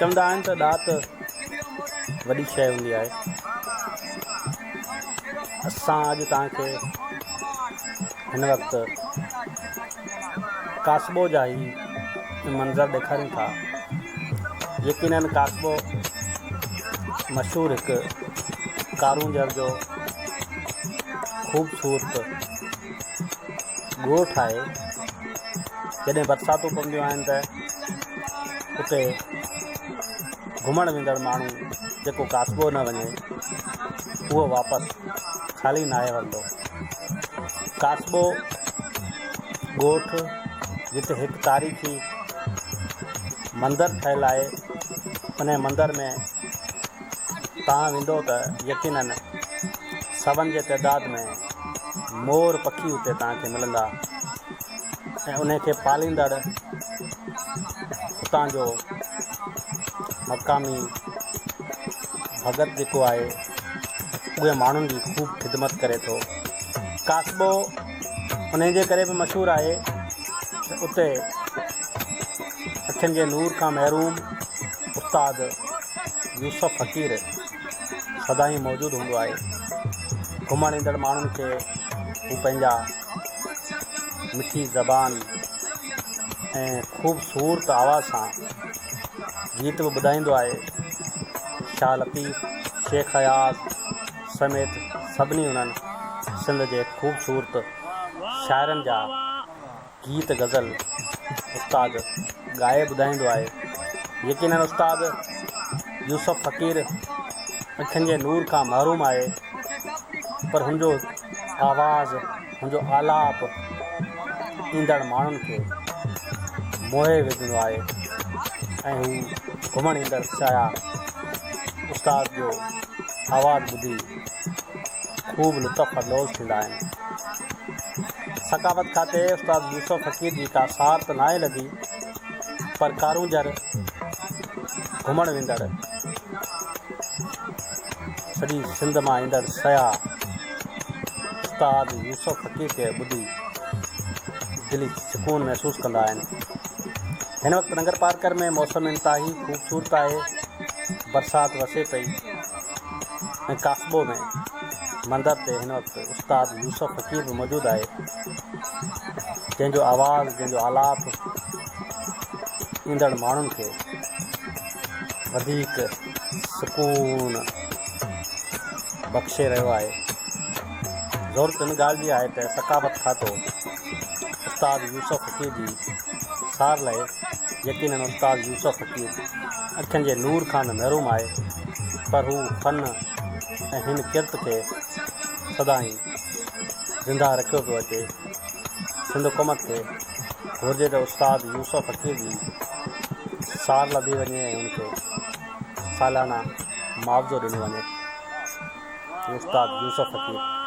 चवंदा आहिनि त ॾात वॾी शइ हूंदी आहे। असां अॼु तव्हांखे हिन वक़्तु कास्बो जा ई मंज़र ॾेखारियूं था। यकीनन कास्बो मशहूरु हिकु कारूंजर जो ख़ूबसूरत ॻोठु आहे। जॾहिं बरसातूं पवंदियूं आहिनि त उते घुमण वेंदड़ माण्हू जेको कास्बो न वञे उहो वापसि ख़ाली न आहे हलंदो। कास्बो ॻोठु जिते हिकु तारीख़ी मंदरु ठहियलु आहे। उन मंदर में तव्हां वेंदो त यकीनन सवनि जे तइदाद में मोर पखी उते तव्हांखे मिलंदा ऐं उनखे पालींदड़ उतां जो मक़ामी भगत जेको आहे उहे माण्हुनि जी ख़ूब ख़िदमत करे थो। कास्बो उन जे करे बि मशहूरु आहे त उते अखियुनि जे नूर खां महरूम उस्ताद यूसुफ फ़क़ीर सदाईं मौजूदु हूंदो आहे। घुमण ईंदड़ माण्हुनि खे हू पंहिंजा मिठी ज़बान ऐं ख़ूबसूरत आवाज़ सां गीत बि ॿुधाईंदो आहे। शाह लतीफ़, शेख अयाज़ समेत सभिनी उन्हनि सिंध जे ख़ूबसूरत शाइरनि जा गीत गज़ल उस्ताद ॻाए ॿुधाईंदो आहे। यकीनन उस्ताद यूसुफ फ़क़ीर अखियुनि जे नूर खां महरूम आहे, पर हुनजो आवाज़, हुनजो आलाप ईंदड़ माण्हुनि खे मोहे विझंदो आहे ऐं हू घुमण ईंदड़ साया उस्ताद जो आवाज़ ॿुधी ख़ूब लुत्फ़ अंदोज़ थींदा आहिनि। सकावत खाते उस्ताद यूसुफ फ़क़ीर जी का सार त नाहे लॻी, पर कारूंजर घुमण वेंदड़ सॼी सिंध मां ईंदड़ सया उस्ताद यूसुफ फ़क़ीर खे ॿुधी दिली सुकून महसूसु कंदा आहिनि। हिन वक़्तु नगर पार्कर में मौसम इंतिहाई ख़ूबसूरत आहे। बरसाति वसे पई ऐं कास्बो में मंदर ते हिन वक़्तु उस्ताद यूसुफ फ़क़ीर बि मौजूदु आहे, जंहिंजो आवाज़, जंहिंजो आलाप ईंदड़ माण्हुनि खे वधीक सुकून बख़्शे रहियो आहे। ज़रूरत हिन ॻाल्हि जी आहे त सकावत खातो उस्ताद यूसुफ फ़क़ीर जी सार लहे। यकीनन उस्ताद यूसुफ फ़क़ीर अखियुनि जे नूर खां महरूम आहे, पर हू फ़न ऐं हिन किर्त खे सदाईं ज़िंदा रखियो पियो अचे। सिंध हुकूमत खे घुरिजे त उस्ताद यूसुफ फ़क़ीर जी सार लधी वञे ऐं उनखे सालाना मुआवज़ो ॾिनो वञे। उस्ताद यूसुफ फ़क़ीर